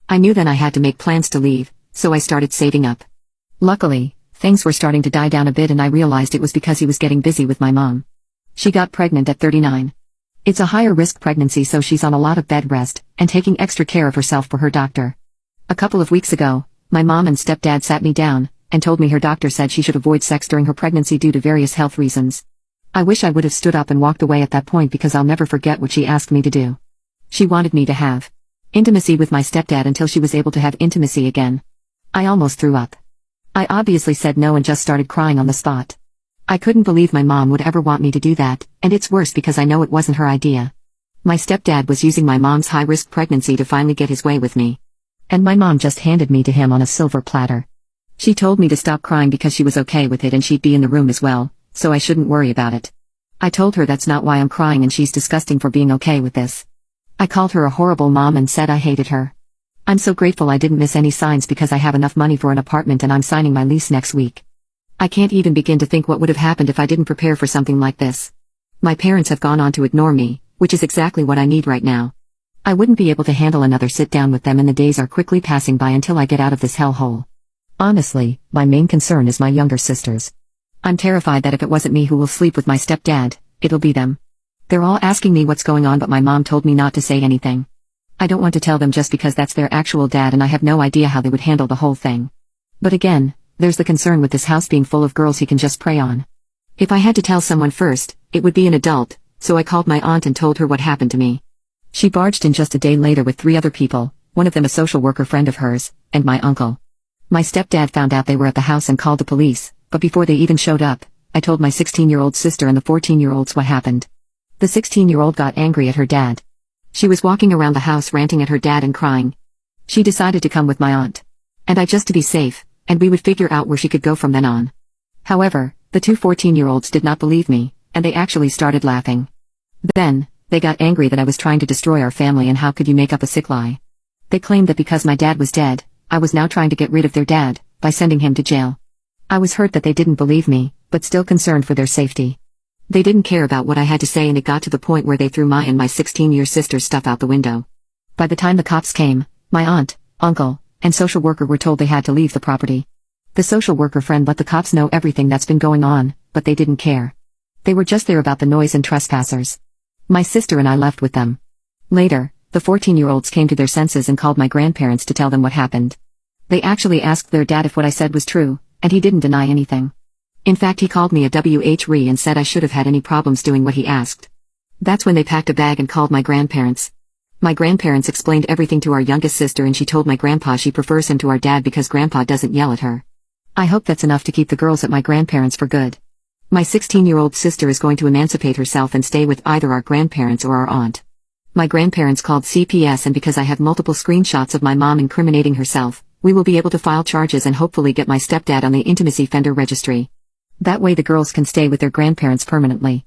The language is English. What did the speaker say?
I knew then I had to make plans to leave, so I started saving up. Luckily, things were starting to die down a bit and I realized it was because he was getting busy with my mom. She got pregnant at 39. It's a higher risk pregnancy, so she's on a lot of bed rest and taking extra care of herself for her doctor. A couple of weeks ago, my mom and stepdad sat me down and told me her doctor said she should avoid sex during her pregnancy due to various health reasons. I wish I would have stood up and walked away at that point because I'll never forget what she asked me to do. She wanted me to have intimacy with my stepdad until she was able to have intimacy again. I almost threw up. I obviously said no and just started crying on the spot. I couldn't believe my mom would ever want me to do that, and it's worse because I know it wasn't her idea. My stepdad was using my mom's high-risk pregnancy to finally get his way with me. And my mom just handed me to him on a silver platter. She told me to stop crying because she was okay with it and she'd be in the room as well, so I shouldn't worry about it. I told her that's not why I'm crying and she's disgusting for being okay with this. I called her a horrible mom and said I hated her. I'm so grateful I didn't miss any signs because I have enough money for an apartment and I'm signing my lease next week. I can't even begin to think what would have happened if I didn't prepare for something like this. My parents have gone on to ignore me, which is exactly what I need right now. I wouldn't be able to handle another sit down with them and the days are quickly passing by until I get out of this hellhole. Honestly, my main concern is my younger sisters. I'm terrified that if it wasn't me who will sleep with my stepdad, it'll be them. They're all asking me what's going on, but my mom told me not to say anything. I don't want to tell them just because that's their actual dad and I have no idea how they would handle the whole thing. But again, there's the concern with this house being full of girls he can just prey on. If I had to tell someone first, it would be an adult, so I called my aunt and told her what happened to me. She barged in just a day later with 3 other people, one of them a social worker friend of hers, and my uncle. My stepdad found out they were at the house and called the police, but before they even showed up, I told my 16-year-old sister and the 14-year-olds what happened. The 16-year-old got angry at her dad. She was walking around the house ranting at her dad and crying. She decided to come with my aunt. And I just to be safe, and we would figure out where she could go from then on. However, the 2 14-year-olds did not believe me, and they actually started laughing. Then, they got angry that I was trying to destroy our family and how could you make up a sick lie. They claimed that because my dad was dead, I was now trying to get rid of their dad, by sending him to jail. I was hurt that they didn't believe me, but still concerned for their safety. They didn't care about what I had to say and it got to the point where they threw my and my 16-year sister's stuff out the window. By the time the cops came, my aunt, uncle, and social worker were told they had to leave the property. The social worker friend let the cops know everything that's been going on, but they didn't care. They were just there about the noise and trespassers. My sister and I left with them. Later, the 14-year-olds came to their senses and called my grandparents to tell them what happened. They actually asked their dad if what I said was true, and he didn't deny anything. In fact, he called me a WHRE and said I should have had any problems doing what he asked. That's when they packed a bag and called my grandparents. My grandparents explained everything to our youngest sister and she told my grandpa she prefers him to our dad because grandpa doesn't yell at her. I hope that's enough to keep the girls at my grandparents for good. My 16-year-old sister is going to emancipate herself and stay with either our grandparents or our aunt. My grandparents called CPS and because I have multiple screenshots of my mom incriminating herself, we will be able to file charges and hopefully get my stepdad on the intimacy offender registry. That way the girls can stay with their grandparents permanently.